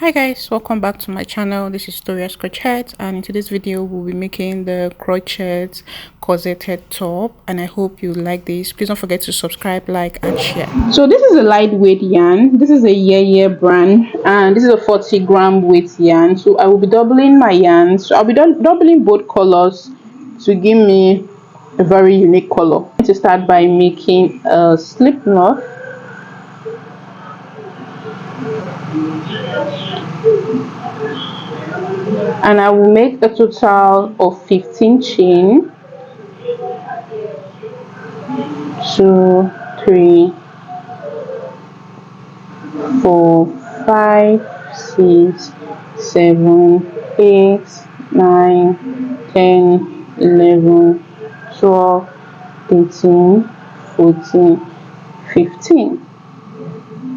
Hi guys, welcome back to my channel. This is Crochet, and in today's video we'll be making the crochet corseted top, and I hope you like this. Please don't forget to subscribe, like and share. So this is a lightweight yarn. This is a Yeye brand, and this is a 40-gram weight yarn. So I will be doubling my yarn. So I'll be doubling both colors to give me a very unique color. I'm going to start by making a slip knot. And I will make a total of 15 chain. 2, 3, 4, 5, 6, 7, 8, 9, 10, 11, 12, 13, 14, 15.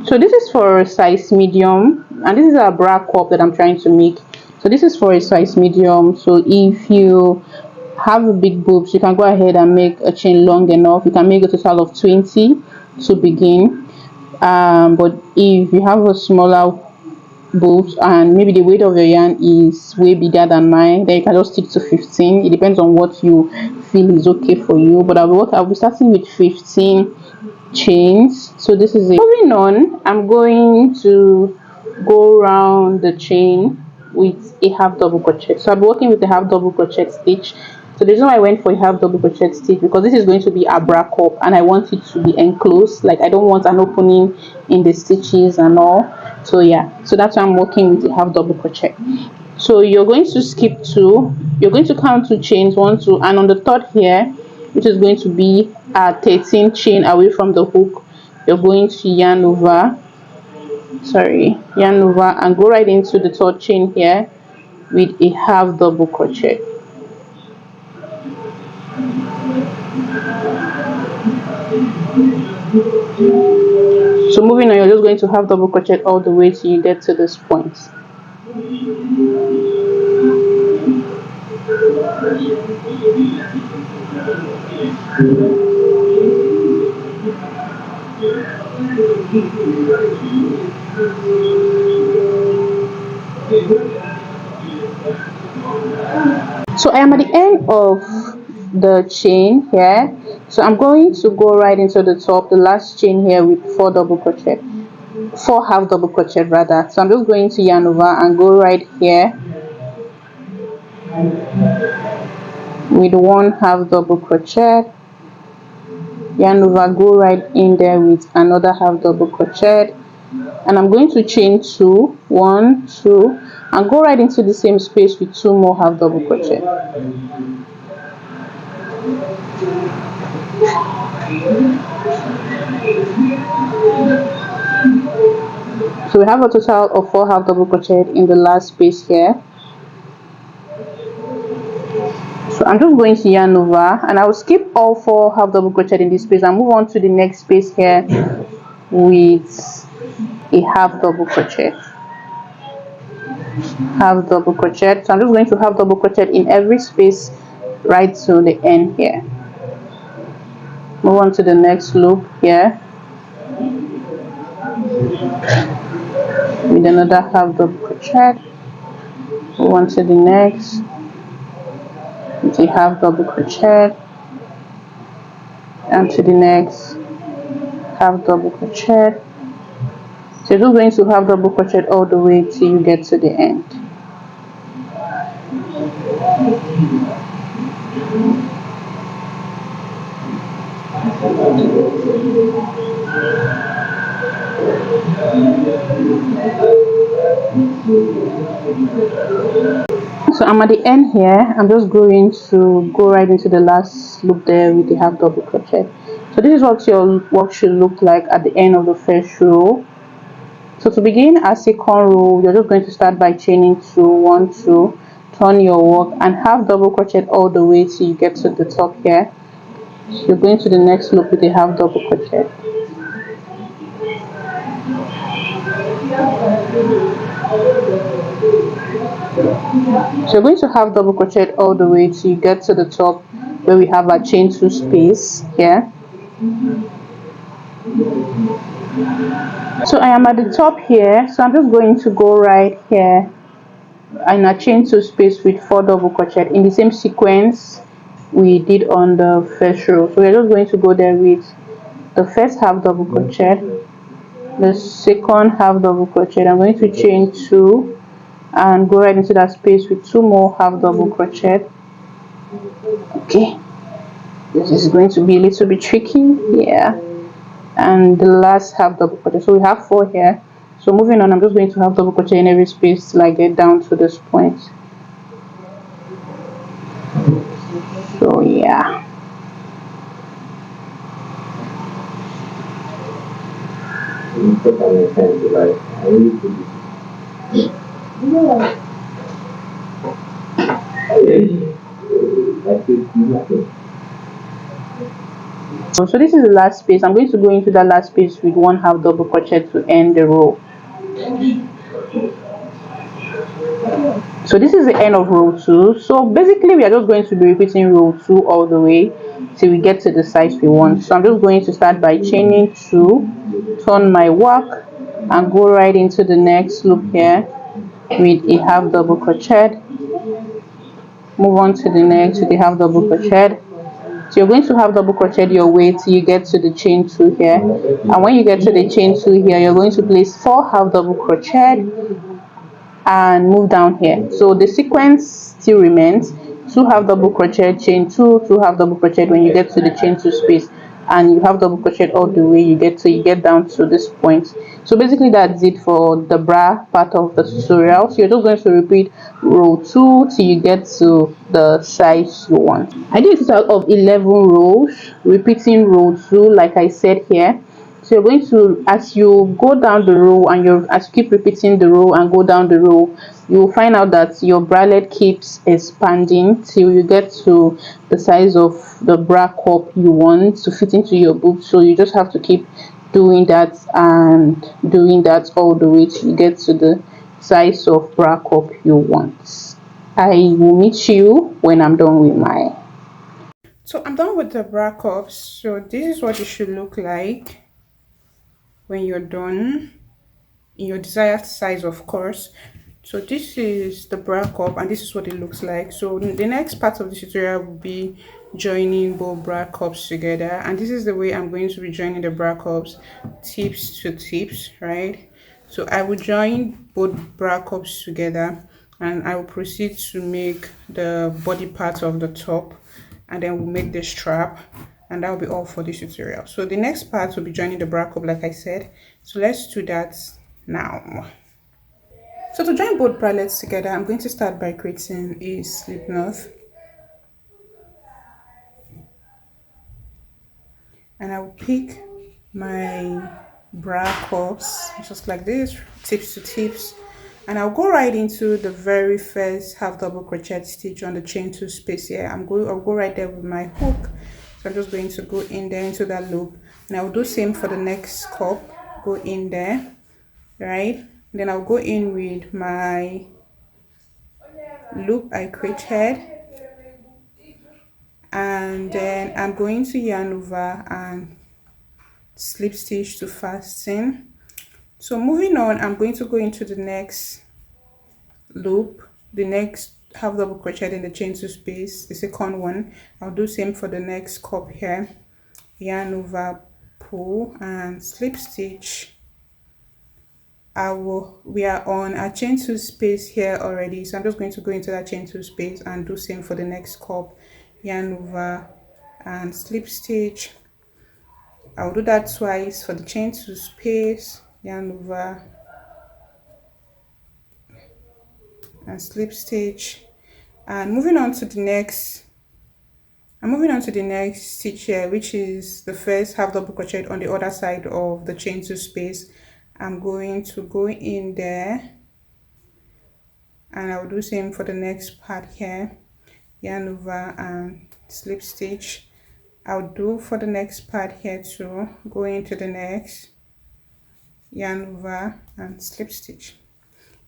So this is for a size medium, and this is a bra cup that I'm trying to make. So this is for a size medium. So if you have a big boobs, you can go ahead and make a chain long enough. You can make a total of 20 to begin. But if you have a smaller boobs and maybe the weight of your yarn is way bigger than mine, then you can just stick to 15. It depends on what you feel is okay for you. But I'll be starting with 15 chains. So this is it. Moving on, I'm going to go around the chain with a half double crochet. So I'll be working with a half double crochet stitch. So the reason why I went for a half double crochet stitch, because this is going to be a bra cup and I want it to be enclosed. Like I don't want an opening in the stitches and all. So yeah, so that's why I'm working with a half double crochet. So you're going to skip 2. You're going to count 2 chains, 1, 2, and on the third here, which is going to be a 13 chain away from the hook, you're going to yarn over and go right into the third chain here with a half double crochet. So moving on, you're just going to half double crochet all the way till you get to this point. So I am at the end of the chain here. So I'm going to go right into the top, the last chain here, with 4 half double crochet rather. So I'm just going to yarn over and go right here with 1 half double crochet, yarn over, go right in there with another half double crochet, and I'm going to chain 2, 1, 2, and go right into the same space with 2 more half double crochet. So we have a total of 4 half double crochet in the last space here. So I'm just going to yarn over and I will skip all 4 half double crochet in this space and move on to the next space here with a half double crochet. So I'm just going to half double crochet in every space right to the end here. Move on to the next loop here with another half double crochet. Move on to the next with a half double crochet, and to the next half double crochet. So you're going to half double crochet all the way till you get to the end. So I'm at the end here. I'm just going to go right into the last loop there with the half double crochet. So this is what your work should look like at the end of the first row. So to begin our second row, you're just going to start by chaining 2, 1, 2, turn your work and half double crochet all the way till you get to the top here. So you're going to the next loop with a half double crochet. So you're going to half double crochet all the way till you get to the top where we have our chain 2 space here. So I am at the top here, so I'm just going to go right here and I chain 2 space with 4 double crochet in the same sequence we did on the first row. So we're just going to go there with the first half double crochet, the second half double crochet. I'm going to chain 2 and go right into that space with 2 more half double crochet. Okay, this is going to be a little bit tricky, yeah. And the last half double crochet, so we have 4 here. So moving on, I'm just going to have double crochet in every space till I get down to this point. So yeah, so this is the last space. I'm going to go into that last space with 1 half double crochet to end the row. So this is the end of row 2. So basically we are just going to be repeating row 2 all the way till we get to the size we want. So I'm just going to start by chaining 2, turn my work and go right into the next loop here with a half double crochet, move on to the next with a half double crochet. So you're going to have double crochet your way till you get to the chain 2 here, and when you get to the chain 2 here, you're going to place 4 half double crochet and move down here. So the sequence still remains 2 half double crochet, chain 2, 2 half double crochet when you get to the chain 2 space, and you have double crochet all the way you get down to this point. So basically that's it for the bra part of the tutorial. So you're just going to repeat row 2 till you get to the size you want. I did a total of 11 rows repeating row 2 like I said here. So you're going to, as you go down the row and as you keep repeating the row and go down the row, you will find out that your bralette keeps expanding till you get to the size of the bra cup you want to fit into your boob. So you just have to keep doing that and doing that all the way till you get to the size of bra cup you want. I will meet you when I'm done with my. So I'm done with the bra cups. So this is what it should look like when you're done, in your desired size, of course. So this is the bra cup and this is what it looks like. So the next part of the tutorial will be joining both bra cups together, and this is the way I'm going to be joining the bra cups, tips to tips, right? So I will join both bra cups together and I will proceed to make the body part of the top, and then we'll make the strap, and that will be all for this tutorial. So the next part will be joining the bra cup like I said. So let's do that now. So to join both bralettes together, I'm going to start by creating a slip knot, and I will pick my bra cups just like this, tips to tips, and I'll go right into the very first half double crochet stitch on the chain 2 space here. I'll go right there with my hook. So I'm just going to go in there into that loop, and I'll do same for the next cup. Go in there, right? Then I'll go in with my loop I created, and then I'm going to yarn over and slip stitch to fasten. So moving on, I'm going to go into the next loop, the next half double crochet in the chain 2 space, the second one. I'll do same for the next cup here, yarn over, pull and slip stitch. We are on our chain 2 space here already, so I'm just going to go into that chain 2 space and do same for the next cup, yarn over and slip stitch. I'll do that twice for the chain 2 space, yarn over and slip stitch. And moving on to the next stitch here, which is the first half double crochet on the other side of the chain 2 space. I'm going to go in there and I'll do same for the next part here, yarn over and slip stitch. I'll do for the next part here too, go into the next, yarn over and slip stitch.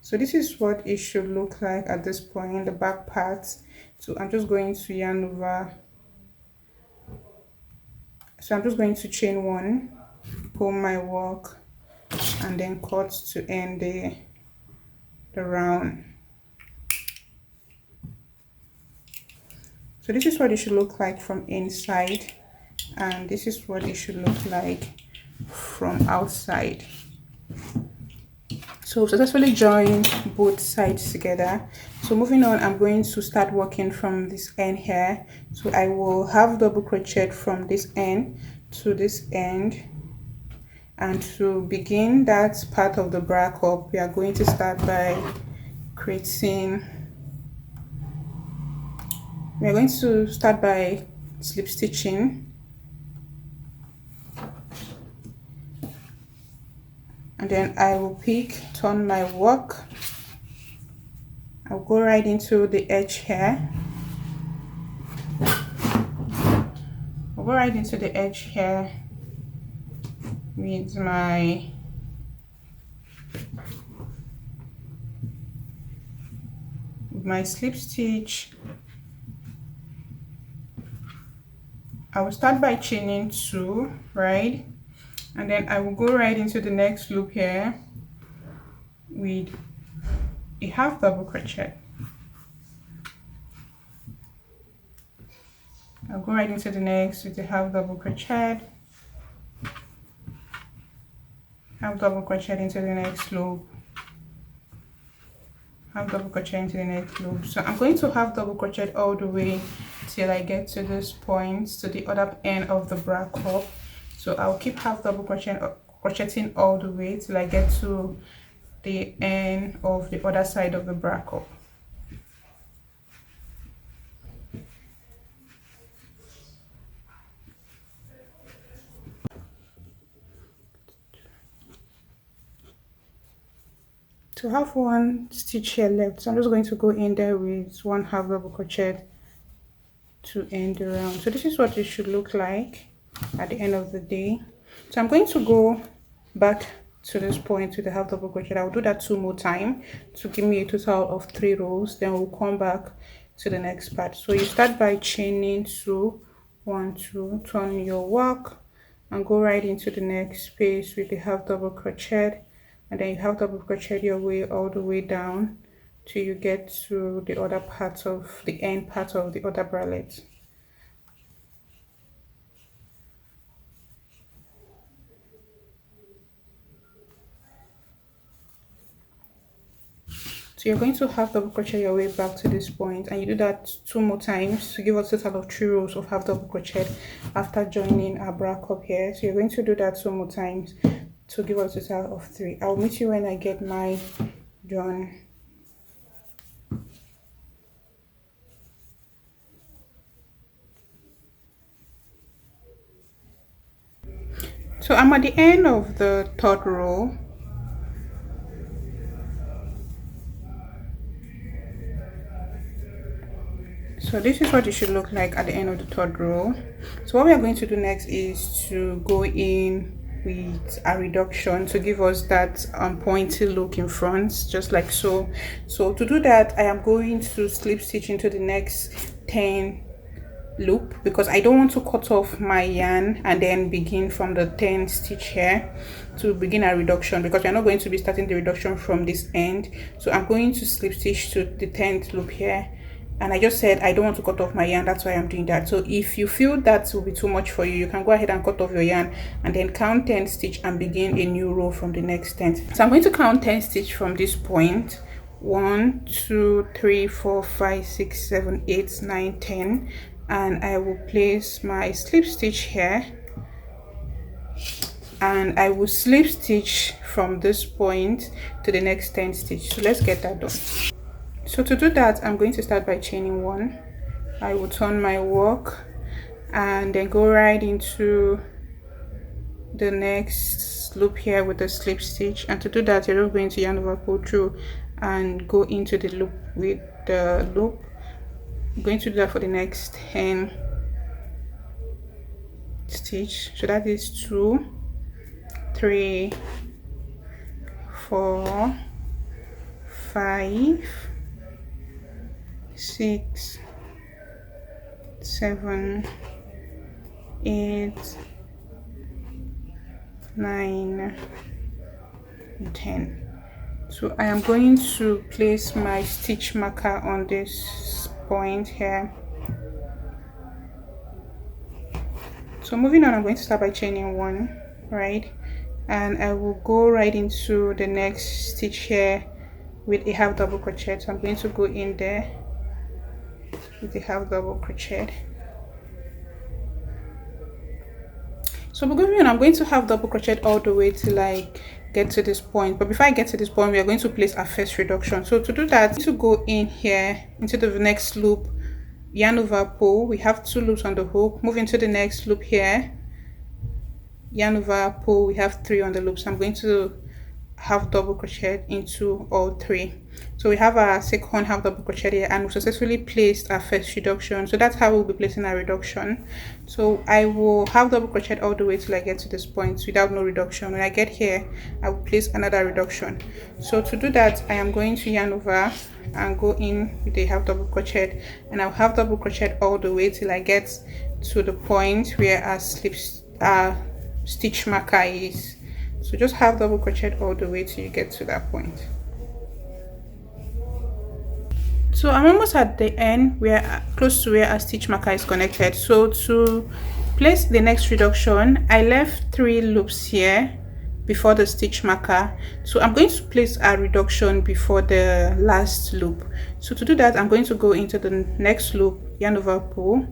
So this is what it should look like at this point, the back part. So I'm just going to yarn over, so I'm just going to chain 1 pull my work and then cut to end the round. So this is what it should look like from inside, and this is what it should look like from outside. So successfully joined both sides together. So moving on, I'm going to start working from this end here. So I will have double crochet from this end to this end, and to begin that part of the bra cup, we are going to start by creating, we are going to start by slip stitching. And then I will turn my work. I'll go right into the edge here. I'll go right into the edge here with my slip stitch. I will start by chaining 2, right? And then I will go right into the next loop here with a half double crochet. I'll go right into the next with a half double crochet, half double crochet into the next loop, half double crochet into the next loop. So I'm going to half double crochet all the way till I get to this point, to the other end of the bra cup. So I'll keep half double crocheting all the way till I get to the end of the other side of the bra cup. To have one stitch here left, so I'm just going to go in there with one half double crochet to end the round. So this is what it should look like at the end of the day. So I'm going to go back to this point with the half double crochet. I'll do that 2 more times to give me a total of 3 rows. Then we'll come back to the next part. So you start by chaining 2, 1, 2, turn your work and go right into the next space with the half double crochet, and then you half double crochet your way all the way down till you get to the other part of the end part of the other bralette. So you're going to half double crochet your way back to this point, and you do that 2 more times to give us a total of 3 rows of half double crochet after joining our bra cup here. So you're going to do that 2 more times to give us a total of 3. I'll meet you when I get my done. So I'm at the end of the 3rd row. So this is what it should look like at the end of the 3rd row. So what we are going to do next is to go in with a reduction to give us that pointy look in front, just like so. So to do that, I am going to slip stitch into the next 10 loop, because I don't want to cut off my yarn and then begin from the 10 stitch here to begin a reduction, because we're not going to be starting the reduction from this end. So I'm going to slip stitch to the 10th loop here, and I just said I don't want to cut off my yarn, that's why I'm doing that. So if you feel that will be too much for you, you can go ahead and cut off your yarn and then count 10 stitch and begin a new row from the next 10. So I'm going to count 10 stitch from this point. 1 2 3 4 5 6 7 8 9 10, and I will place my slip stitch here, and I will slip stitch from this point to the next 10 stitch. So let's get that done. So to do that, I'm going to start by chaining 1. I will turn my work and then go right into the next loop here with the slip stitch. And to do that, you're going to yarn over, pull through and go into the loop with the loop. I'm going to do that for the next 10 stitch. So that is 2 3 4 5 6 7 8 9, 10. So I am going to place my stitch marker on this point here. So moving on, I'm going to start by chaining 1, right, and I will go right into the next stitch here with a half double crochet. So I'm going to go in there with a half double crochet. So moving on, I'm going to half double crochet all the way till I get to this point. But before I get to this point, we are going to place our first reduction. So to do that, to go in here into the next loop, yarn over, pull. We have 2 loops on the hook. Move into the next loop here, yarn over, pull. We have 3 on the loop. So I'm going to half double crochet into all 3. So we have our second half double crochet here, and we successfully placed our first reduction. So that's how we'll be placing our reduction. So I will half double crochet all the way till I get to this point without no reduction. When I get here, I will place another reduction. So to do that, I am going to yarn over and go in with a half double crochet, and I'll half double crochet all the way till I get to the point where our stitch marker is. So just half double crochet all the way till you get to that point. So I'm almost at the end, where close to where our stitch marker is connected. So to place the next reduction, I left 3 loops here before the stitch marker. So I'm going to place a reduction before the last loop. So to do that, I'm going to go into the next loop, yarn over, pull,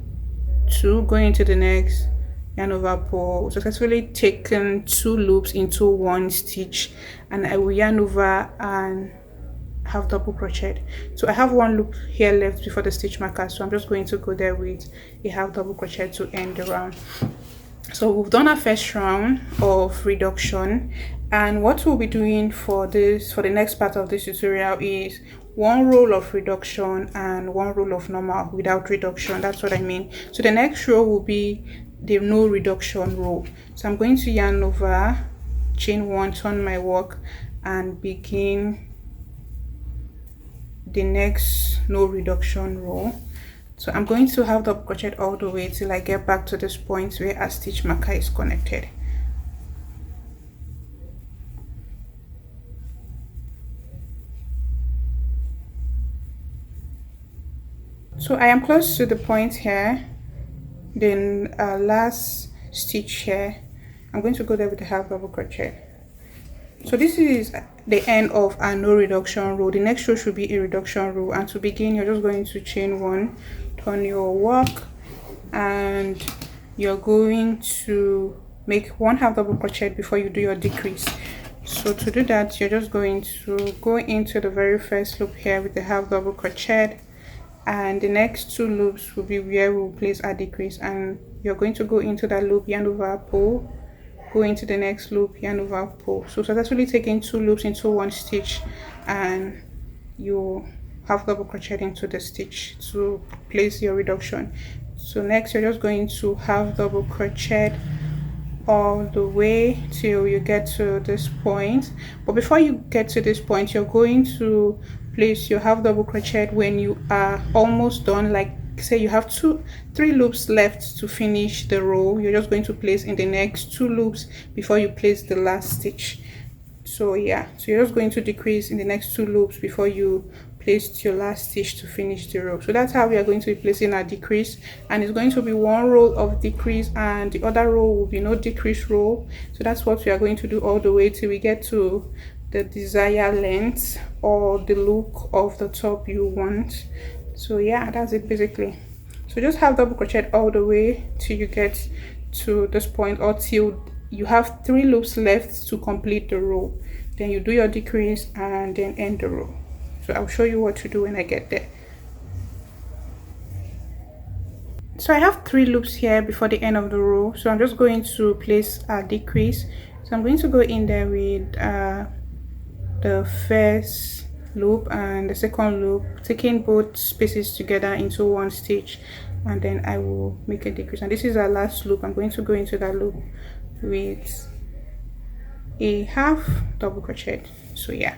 2, going into the next, yarn over, pull. Successfully taken 2 loops into 1 stitch, and I will yarn over and half double crochet. So I have 1 loop here left before the stitch marker, so I'm just going to go there with a half double crochet to end the round. So we've done our first round of reduction, and what we'll be doing for the next part of this tutorial is 1 row of reduction and 1 row of normal without reduction. That's what I mean. So the next row will be the no reduction row. So I'm going to yarn over, chain 1, turn my work, and begin the next no reduction row. So I'm going to half double crochet all the way till I get back to this point where our stitch marker is connected. So I am close to the point here, then last stitch here. I'm going to go there with a half double crochet. So this is the end of our no reduction row. The next row should be a reduction row, and to begin, you're just going to chain 1, turn your work, and you're going to make 1 half double crochet before you do your decrease. So to do that, you're just going to go into the very first loop here with the half double crochet, and the next 2 loops will be where we'll place our decrease, and you're going to go into that loop, yarn over, pull, go into the next loop, yarn over, pull. So successfully taking 2 loops into 1 stitch, and you half double crochet into the stitch to place your reduction. So next, you're just going to half double crochet all the way till you get to this point. But before you get to this point, you're going to place your half double crochet when you are almost done. Like say you have 3 loops left to finish the row, you're just going to place in the next 2 loops before you place the last stitch. So yeah, so you're just going to decrease in the next 2 loops before you place your last stitch to finish the row. So that's how we are going to be placing our decrease, and it's going to be 1 row of decrease and the other row will be no decrease row. So that's what we are going to do all the way till we get to the desired length or the look of the top you want. So yeah, that's it basically. So just half double crochet all the way till you get to this point, or till you have 3 loops left to complete the row. Then you do your decrease and then end the row. So I'll show you what to do when I get there. So I have 3 loops here before the end of the row, so I'm just going to place a decrease. So I'm going to go in there with the first loop and the second loop, taking both spaces together into 1 stitch, and then I will make a decrease. And this is our last loop. I'm going to go into that loop with a half double crochet. So yeah,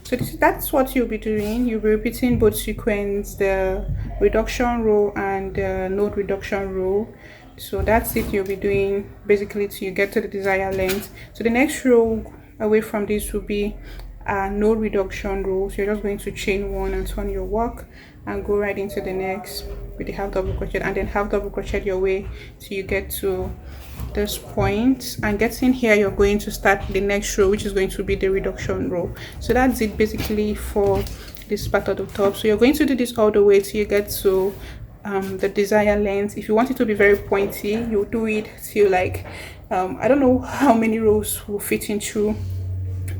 so that's what you'll be doing. You'll be repeating both sequence, the reduction row and the no reduction row. So that's it, you'll be doing basically till you get to the desired length. So the next row away from this will be no reduction row. So you're just going to chain one and turn your work and go right into the next with the half double crochet, and then half double crochet your way till you get to this point. And getting here, you're going to start the next row, which is going to be the reduction row. So that's it basically for this part of the top. So you're going to do this all the way till you get to the desired length. If you want it to be very pointy, you do it till like I don't know how many rows will fit into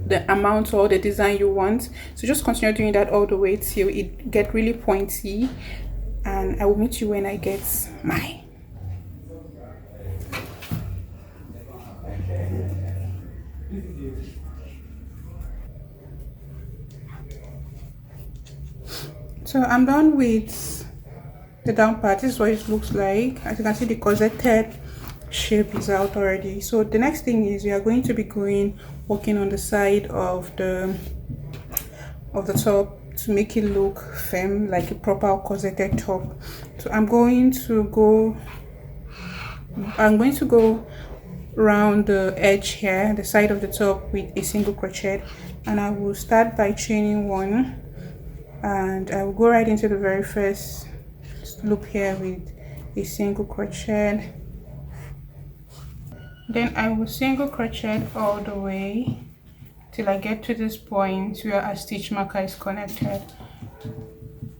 the amount or the design you want. So just continue doing that all the way till it get really pointy, and I will meet you when I get mine. So I'm done with the down part. This is what it looks like. As you can see, the corseted shape is out already. So the next thing is we are going to be working on the side of the top to make it look firm, like a proper corseted top. So I'm going to go around the edge here, the side of the top, with a single crochet, and I will start by chaining one, and I will go right into the very first loop here with a single crochet. Then I will single crochet all the way till I get to this point where a stitch marker is connected.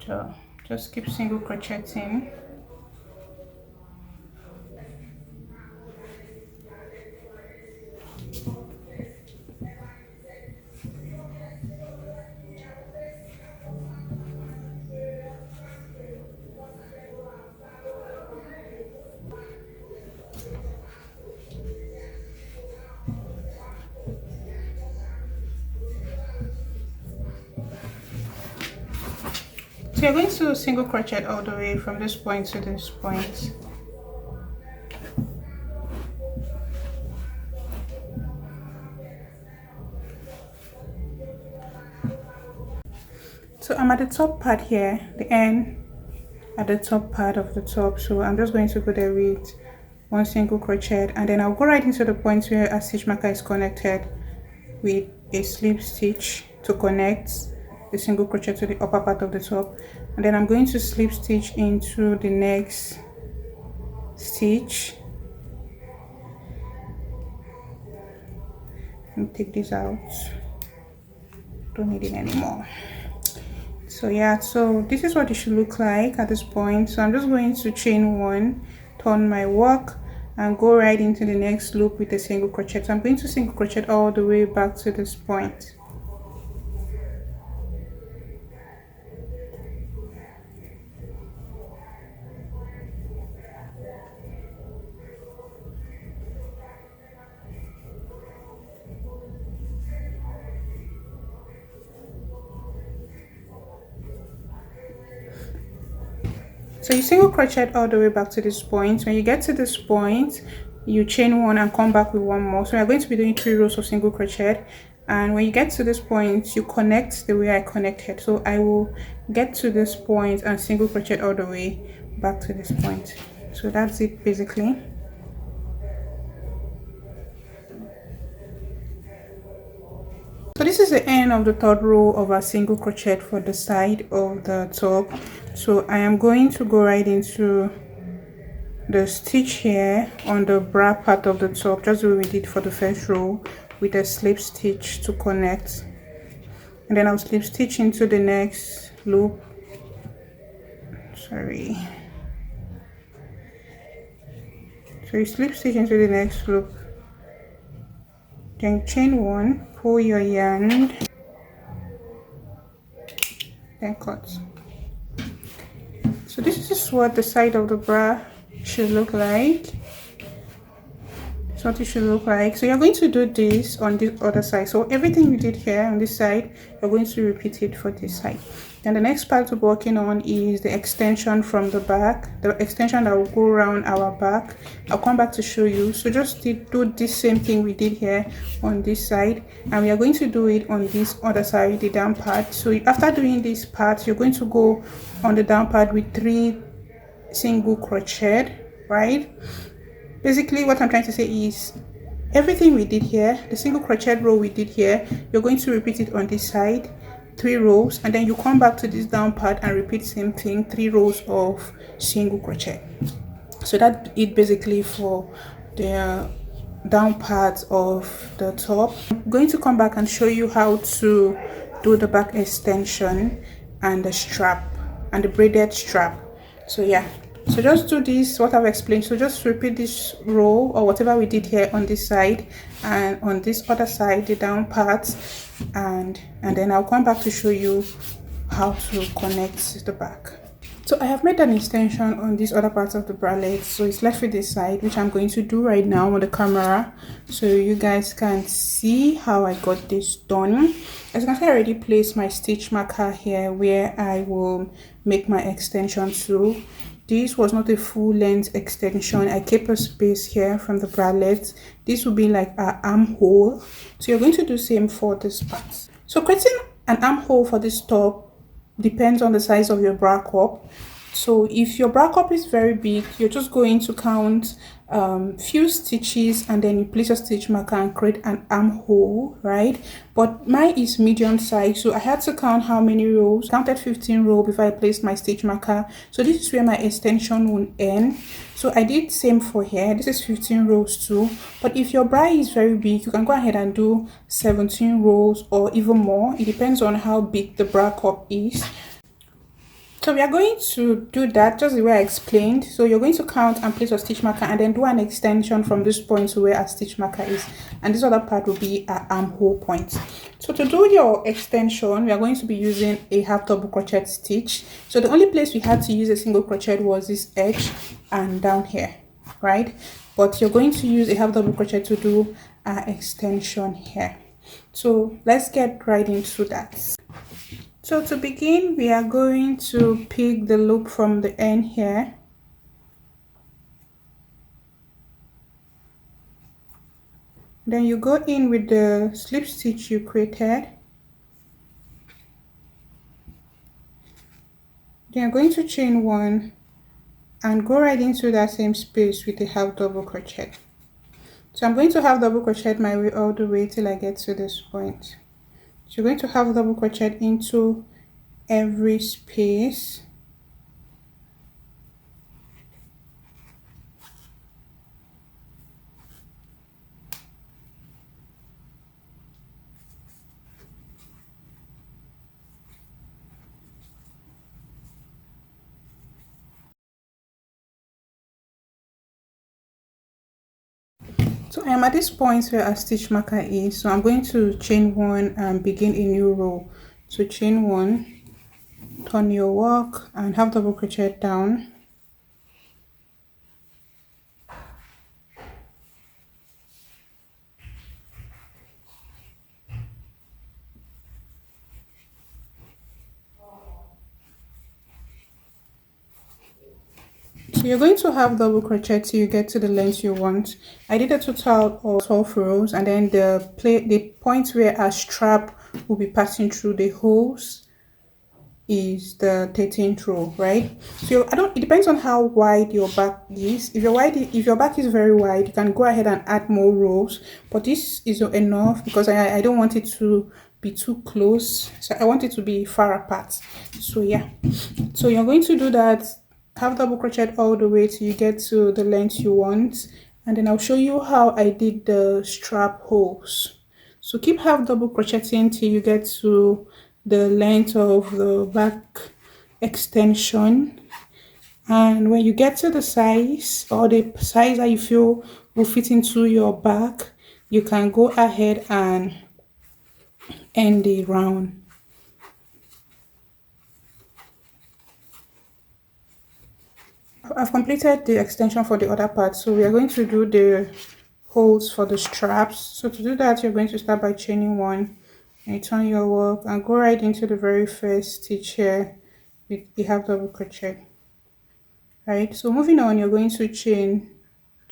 So just keep single crocheting. So you're going to single crochet all the way from this point to this point. So I'm at the top part here, the end at the top part of the top. So I'm just going to go there with one single crochet, and then I'll go right into the point where a stitch marker is connected with a slip stitch to connect the single crochet to the upper part of the top, and then I'm going to slip stitch into the next stitch. Let me take this out, don't need it anymore. So yeah, so this is what it should look like at this point. So I'm just going to chain one, turn my work, and go right into the next loop with a single crochet. So I'm going to single crochet all the way back to this point. So you single crochet all the way back to this point. When you get to this point, you chain one and come back with one more. So we're going to be doing 3 rows of single crochet, and when you get to this point, you connect the way I connected. So I will get to this point and single crochet all the way back to this point. So that's it basically. So this is the end of the third row of our single crochet for the side of the top. So I am going to go right into the stitch here on the bra part of the top, just the way we did for the first row, with a slip stitch to connect, and then I'll slip stitch into the next loop. Sorry. So you slip stitch into the next loop, then chain one, pull your yarn, then cut. So this is what the side of the bra should look like. That's what it should look like. So you're going to do this on the other side. So everything you did here on this side, you're going to repeat it for this side. And the next part to be working on is the extension from the back, the extension that will go around our back. I'll come back to show you. So just do this same thing we did here on this side, and we are going to do it on this other side, the down part. So after doing this part, you're going to go on the down part with 3 single crochet, right? Basically what I'm trying to say is everything we did here, the single crochet row we did here, you're going to repeat it on this side, 3 rows, and then you come back to this down part and repeat same thing, 3 rows of single crochet. So that's it basically for the down part of the top. I'm going to come back and show you how to do the back extension and the strap and the braided strap. So yeah, so just do this what I've explained. So just repeat this row or whatever we did here on this side, and on this other side the down part, and then I'll come back to show you how to connect the back. So I have made an extension on this other part of the bralette, so it's left with this side, which I'm going to do right now on the camera so you guys can see how I got this done. As you can see, I already placed my stitch marker here where I will make my extension to. This was not a full length extension. I kept a space here from the bralette. This will be like an armhole, so you're going to do same for this part. So creating an armhole for this top depends on the size of your bra cup. So if your bra cup is very big, you're just going to count few stitches and then you place a stitch marker and create an armhole, right? But mine is medium size, so I had to count how many rows. Counted 15 rows before I placed my stitch marker. So this is where my extension will end. So I did same for here. This is 15 rows too. But if your bra is very big, you can go ahead and do 17 rows or even more. It depends on how big the bra cup is. So we are going to do that just the way I explained. So you're going to count and place a stitch marker and then do an extension from this point to where a stitch marker is, and this other part will be an armhole point. So to do your extension, we are going to be using a half double crochet stitch. So the only place we had to use a single crochet was this edge and down here, right? But you're going to use a half double crochet to do an extension here. So let's get right into that. So to begin, we are going to pick the loop from the end here. Then you go in with the slip stitch you created. Then you're going to chain 1 and go right into that same space with a half double crochet. So I'm going to half double crochet my way all the way till I get to this point. So you're going to half double crochet into every space. So I am at this point where our stitch marker is, so I'm going to chain 1 and begin a new row. So chain 1, turn your work and half double crochet down. So you're going to have double crochet till you get to the length you want. I did a total of 12 rows, and then the point where a strap will be passing through the holes is the 13th row, right? So it depends on how wide your back is. If your back is very wide, you can go ahead and add more rows, but this is enough because I don't want it to be too close, so I want it to be far apart. So yeah, so you're going to do that, half double crochet all the way till you get to the length you want, and then I'll show you how I did the strap holes. So keep half double crocheting till you get to the length of the back extension, and when you get to the size or the size that you feel will fit into your back, you can go ahead and end the round. I've completed the extension for the other part, so we are going to do the holes for the straps. So to do that, you're going to start by chaining 1 and you turn your work and go right into the very first stitch here with the half double crochet, right? So moving on, you're going to chain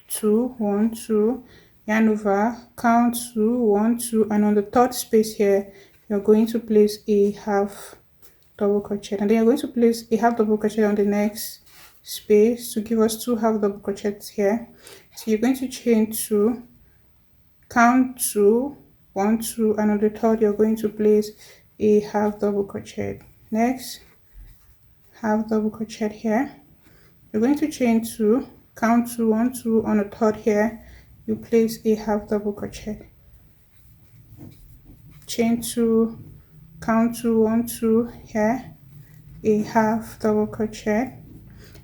2, 1, 2, yarn over, count 2, 1, 2, and on the third space here you're going to place a half double crochet, and then you're going to place a half double crochet on the next space to give us 2 half double crochets here. So you're going to chain 2, count 2, 1, 2, and on the third you're going to place a half double crochet. Next, half double crochet here. You're going to chain 2, count 2, 1, 2, on the third here you place a half double crochet. Chain 2, count 2, 1, 2 here, a half double crochet,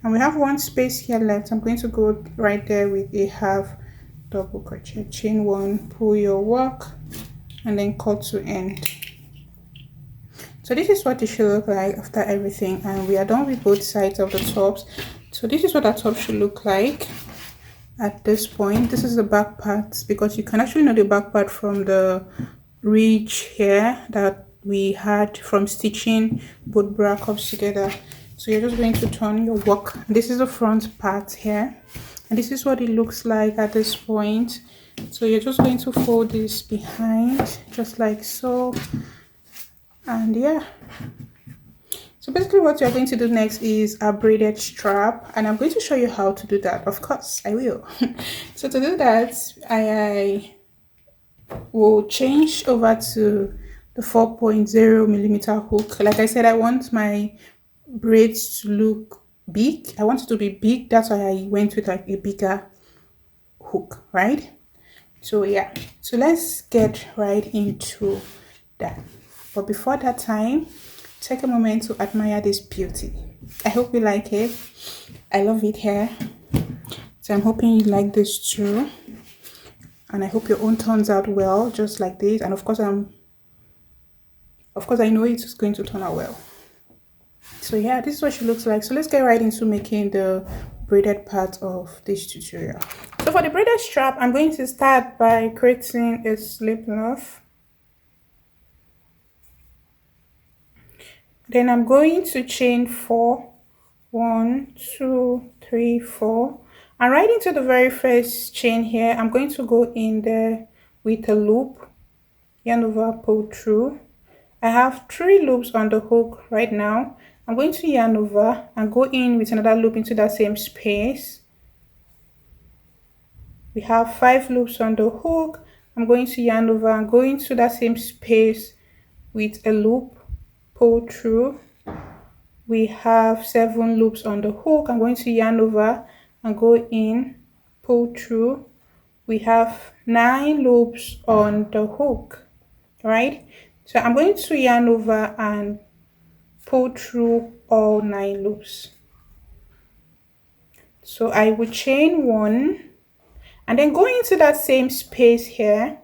and we have 1 space here left. I'm going to go right there with a half double crochet. Chain 1, pull your work, and then cut to end. So this is what it should look like after everything, and we are done with both sides of the tops. So this is what our top should look like at this point. This is the back part, because you can actually know the back part from the ridge here that we had from stitching both bra cups together. So you're just going to turn your work. This is the front part here, and this is what it looks like at this point. So you're just going to fold this behind just like so, and yeah. So basically what you're going to do next is a braided strap, and I'm going to show you how to do that. Of course I will. So to do that, I will change over to the 4.0 millimeter hook. Like I said, I want my braids to look big. I want it to be big. That's why I went with like a bigger hook, right? So yeah, so let's get right into that. But before that time, take a moment to admire this beauty. I hope you like it. I love it here. So I'm hoping you like this too. And I hope your own turns out well, just like this. And of course I know it's going to turn out well. So yeah, this is what she looks like. So let's get right into making the braided part of this tutorial. So for the braided strap, I'm going to start by creating a slip knot. Then I'm going to chain 4, 1, 2, 3, 4, and right into the very first chain here, I'm going to go in there with a loop, yarn over, pull through. I have 3 loops on the hook right now. I'm going to yarn over and go in with another loop into that same space. We have 5 loops on the hook. I'm going to yarn over and go into that same space with a loop, pull through. We have 7 loops on the hook. I'm going to yarn over and go in, pull through. We have 9 loops on the hook, right? So I'm going to yarn over and pull through all 9 loops. So I will chain 1 and then go into that same space here.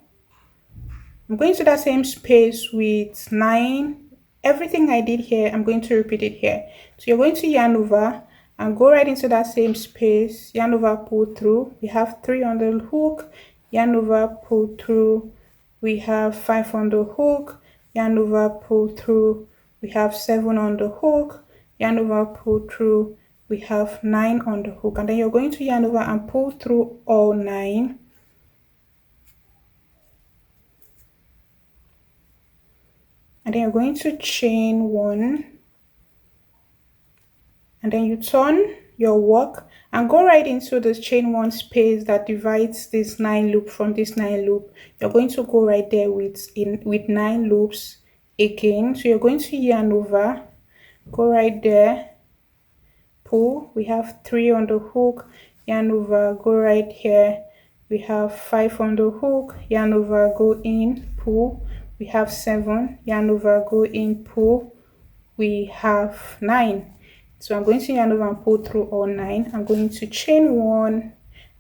I'm going to that same space with 9. Everything I did here, I'm going to repeat it here. So you're going to yarn over and go right into that same space, yarn over, pull through. We have 3 on the hook, yarn over, pull through. We have 5 on the hook, yarn over, pull through. We have 7 on the hook, yarn over, pull through. We have 9 on the hook, and then you're going to yarn over and pull through all 9. And then you're going to chain 1, and then you turn your work and go right into this chain 1 space that divides this 9 loop from this 9 loop. You're going to go right there with 9 loops again. So you're going to yarn over, go right there, pull. We have 3 on the hook, yarn over, go right here. We have 5 on the hook, yarn over, go in, pull. We have 7, yarn over, go in, pull. We have 9. So I'm going to yarn over and pull through all 9. I'm going to chain 1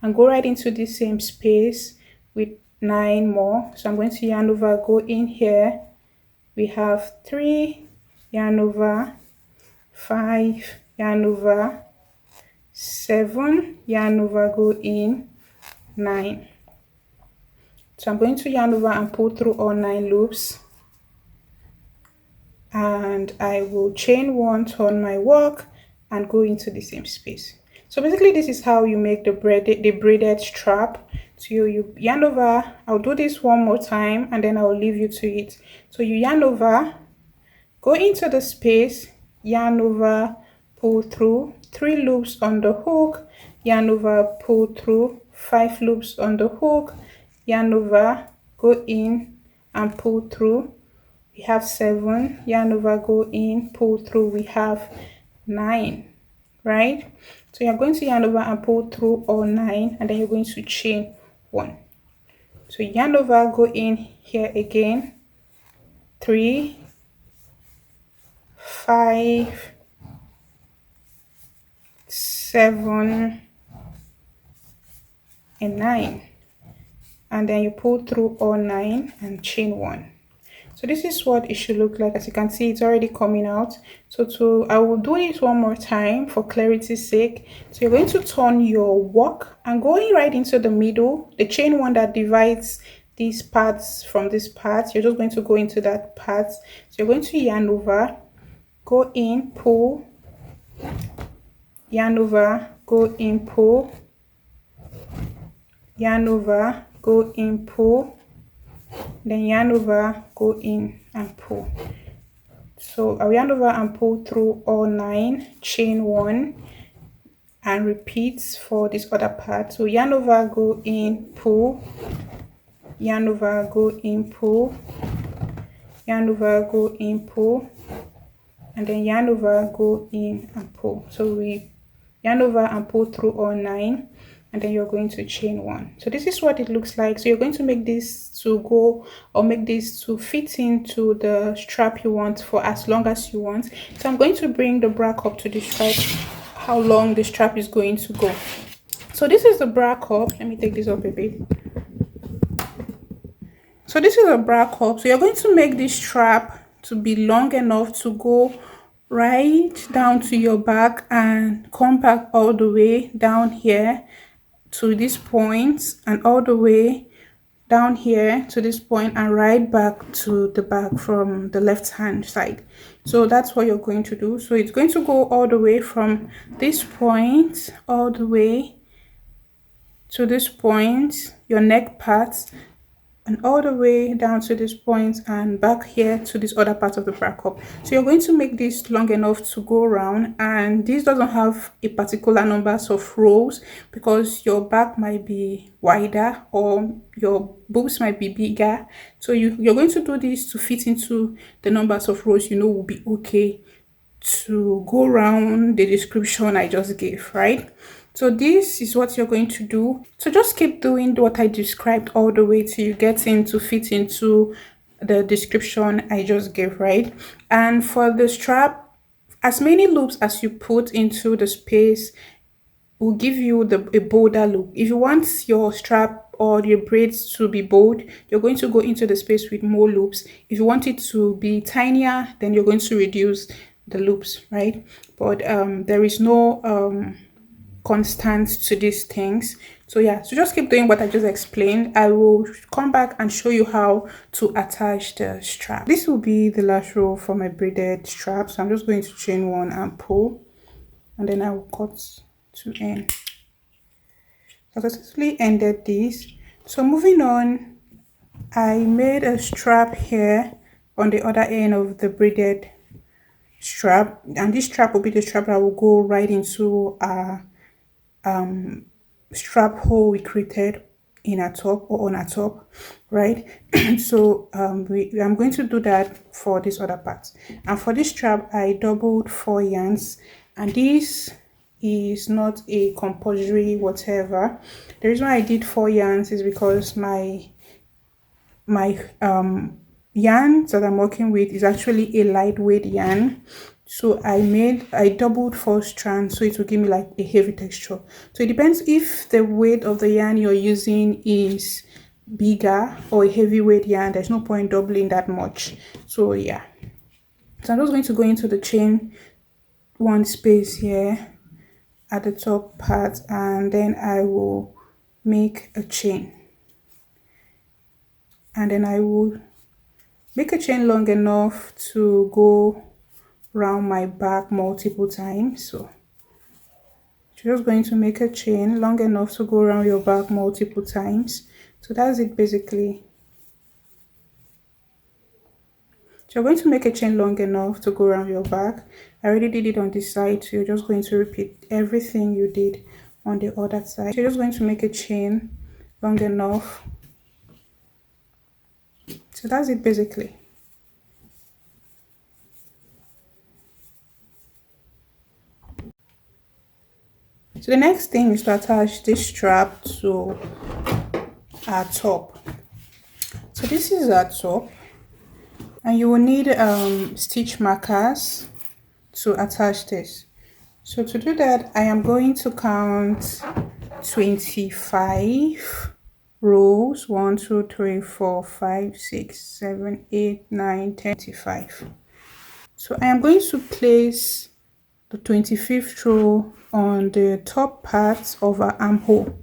and go right into the same space with 9 more. So I'm going to yarn over, go in here. We have 3, yarn over, 5, yarn over, 7, yarn over, go in, 9. So I'm going to yarn over and pull through all 9 loops, and I will chain 1, turn my work, and go into the same space. So basically this is how you make the braided strap. So you yarn over. I'll do this one more time and then I'll leave you to it. So you yarn over, go into the space, yarn over, pull through, 3 loops on the hook, yarn over, pull through, 5 loops on the hook, yarn over, go in and pull through. We have 7, yarn over, go in, pull through. We have 9, right? So you're going to yarn over and pull through all 9, and then you're going to chain 1. So yarn over, go in here again, 3, 5, 7, and 9, and then you pull through all 9 and chain 1. So this is what it should look like. As you can see, it's already coming out. So I will do it one more time for clarity's sake. So you're going to turn your work and going right into the middle, the chain 1 that divides these parts from this part. You're just going to go into that part. So you're going to yarn over, go in, pull, yarn over, go in, pull, yarn over, go in, pull, then yarn over, go in and pull. So I'll yarn over and pull through all 9, chain 1, and repeat for this other part. So yarn over, go in, pull, yarn over, go in, pull, yarn over, go in, pull, and then yarn over, go in and pull. So we yarn over and pull through all 9, and then you're going to chain 1. So this is what it looks like. So you're going to make this to go, or make this to fit into the strap you want for as long as you want. So I'm going to bring the bra cup to describe how long the strap is going to go. So this is the bra cup. Let me take this up a bit. So this is a bra cup. So you're going to make this strap to be long enough to go right down to your back and come back all the way down here to this point, and all the way down here to this point, and right back to the back from the left hand side. So that's what you're going to do. So it's going to go all the way from this point all the way to this point, your neck part, and all the way down to this point and back here to this other part of the bra cup. So you're going to make this long enough to go around, and this doesn't have a particular numbers of rows because your back might be wider or your boobs might be bigger. So you're going to do this to fit into the numbers of rows you know will be okay to go around the description I just gave, right? So this is what you're going to do. So just keep doing what I described all the way till you get in to fit into the description I just gave, right? And for the strap, as many loops as you put into the space will give you a bolder look. If you want your strap or your braids to be bold, you're going to go into the space with more loops. If you want it to be tinier, then you're going to reduce the loops, right? But there is no constant to these things. So yeah, so just keep doing what I just explained. I will come back and show you how to attach the strap. This will be the last row for my braided strap. So I'm just going to chain 1 and pull, and then I will cut to end. So I successfully ended this. So moving on, I made a strap here on the other end of the braided strap, and this strap will be the strap that will go right into our strap hole we created in our top or on our top, right? So I'm going to do that for this other part. And for this strap, I doubled 4 yarns, and this is not a compulsory whatever. The reason why I did 4 yarns is because my yarn that I'm working with is actually a lightweight yarn. So I doubled 4 strands, so it will give me like a heavy texture. So it depends if the weight of the yarn you're using is bigger or a heavyweight yarn. There's no point doubling that much. So yeah, so I'm just going to go into the chain 1 space here at the top part, and then I will make a chain, and then I will make a chain long enough to go round my back multiple times. So you're just going to make a chain long enough to go around your back multiple times. So that's it basically. So you're going to make a chain long enough to go around your back. I already did it on this side, so you're just going to repeat everything you did on the other side. So you're just going to make a chain long enough. So that's it basically. So the next thing is to attach this strap to our top. So this is our top, and you will need stitch markers to attach this. So to do that, I am going to count 25 rows. 1 2 3 4 5 6 7 8 9 10 25. So I am going to place the 25th row on the top part of our armhole,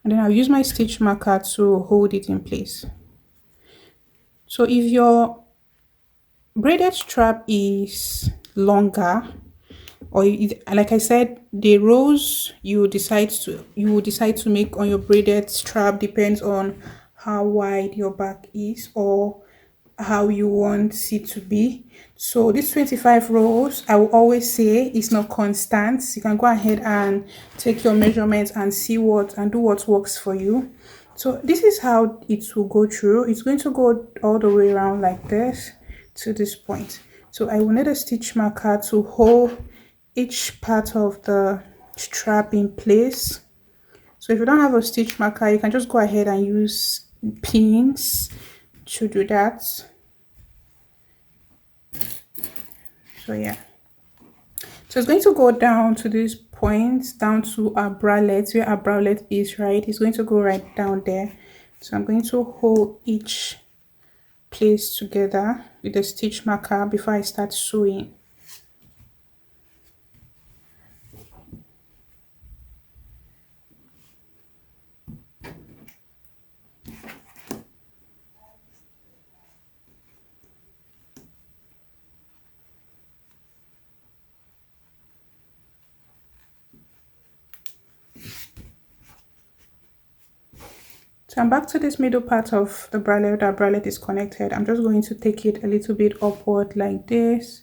and then I'll use my stitch marker to hold it in place. So if your braided strap is longer, or like I said, the rows you will decide to make on your braided strap depends on how wide your back is or how you want it to be. So these 25 rows, I will always say, is not constant. You can go ahead and take your measurements and see and do what works for you. So this is how it will go through. It's going to go all the way around like this to this point. So I will need a stitch marker to hold each part of the strap in place. So if you don't have a stitch marker, you can just go ahead and use pins to do that. So yeah, so it's going to go down to this point, down to our bralette, where our bralette is, right? It's going to go right down there. So I'm going to hold each place together with a stitch marker before I start sewing. So I'm back to this middle part of the bralette. Our bralette is connected. I'm just going to take it a little bit upward like this,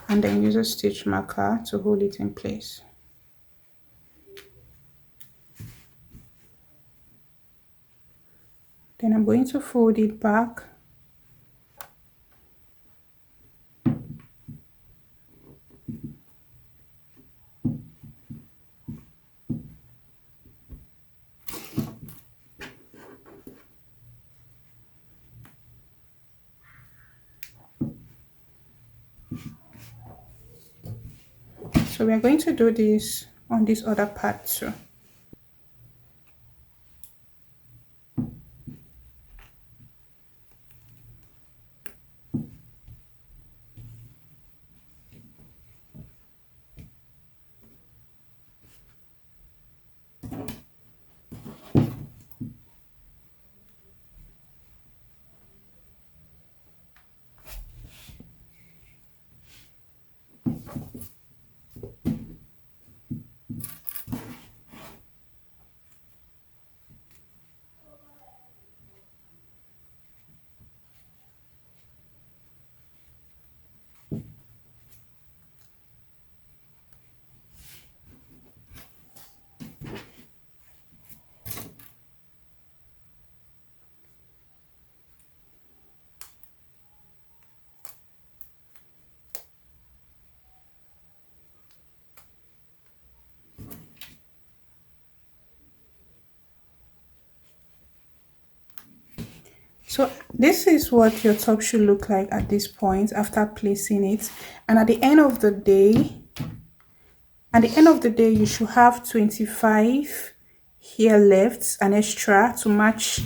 and then use a stitch marker to hold it in place. Then I'm going to fold it back. So we are going to do this on this other part too. So this is what your top should look like at this point after placing it. And at the end of the day, you should have 25 here left, an extra to match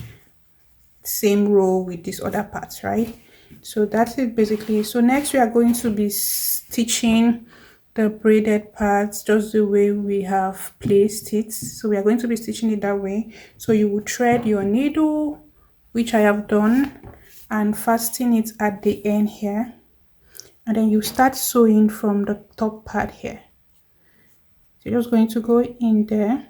same row with this other part, right? So that's it basically. So next we are going to be stitching the braided parts just the way we have placed it. So we are going to be stitching it that way. So you will thread your needle, which I have done, and fasten it at the end here, and then you start sewing from the top part here. So you're just going to go in there,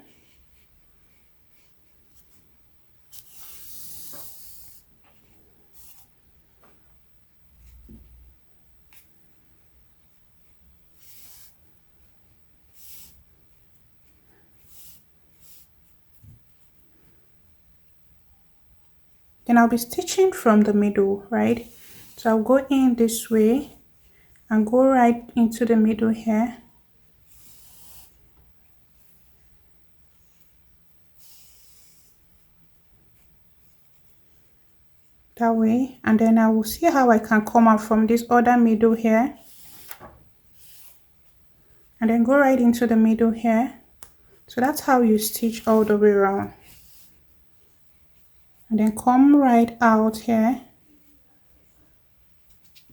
Then I'll be stitching from the middle, right? So I'll go in this way and go right into the middle here. That way, and then I will see how I can come out from this other middle here, and then go right into the middle here. So that's how you stitch all the way around, and then come right out here,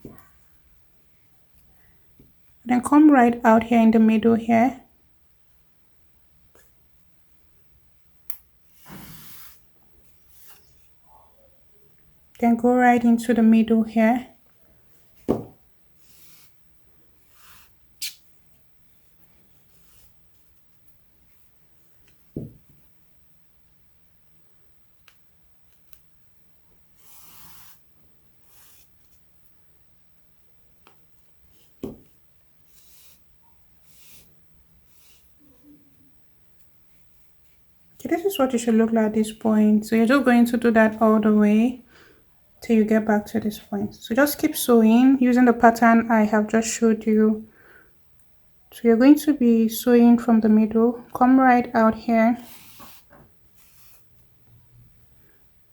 and then come right out here in the middle here, then go right into the middle here. Okay, this is what it should look like at this point. So you're just going to do that all the way till you get back to this point. So just keep sewing using the pattern I have just showed you. So you're going to be sewing from the middle, come right out here,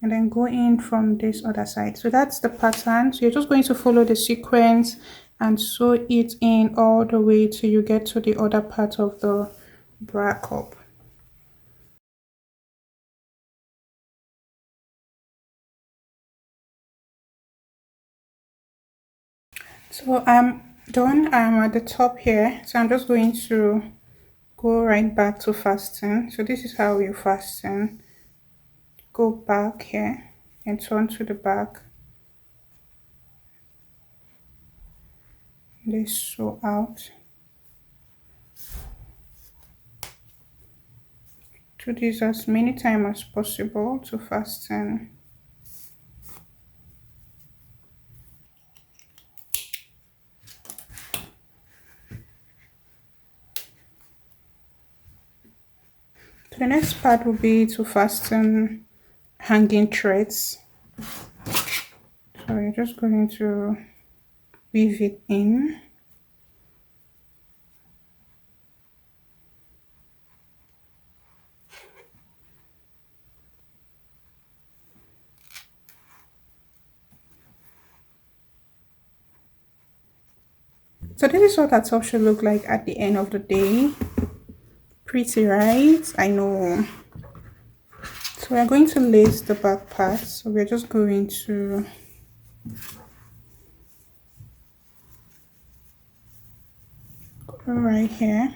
and then go in from this other side. So that's the pattern. So you're just going to follow the sequence and sew it in all the way till you get to the other part of the bra cup. So I'm done. I'm at the top here, so I'm just going to go right back to fasten. So this is how you fasten. Go back here and turn to the back. Let's sew out. Do this as many times as possible to fasten. The next part will be to fasten hanging threads. So you're just going to weave it in. So this is what that top should look like at the end of the day. Pretty, right? I know. So we're going to lace the back part. So we're just going to go right here.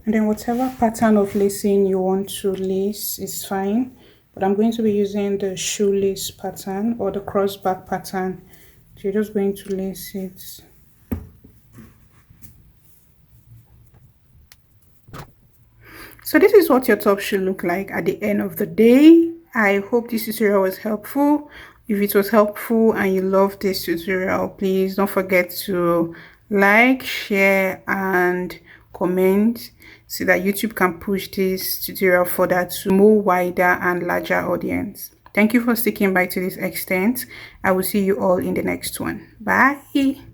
And then whatever pattern of lacing you want to lace is fine. But I'm going to be using the shoelace pattern or the crossback pattern. So you're just going to lace it. So this is what your top should look like at the end of the day. I hope this tutorial was helpful. If it was helpful and you love this tutorial, please don't forget to like, share, and comment so that YouTube can push this tutorial further to more wider and larger audience. Thank you for sticking by to this extent. I will see you all in the next one. Bye.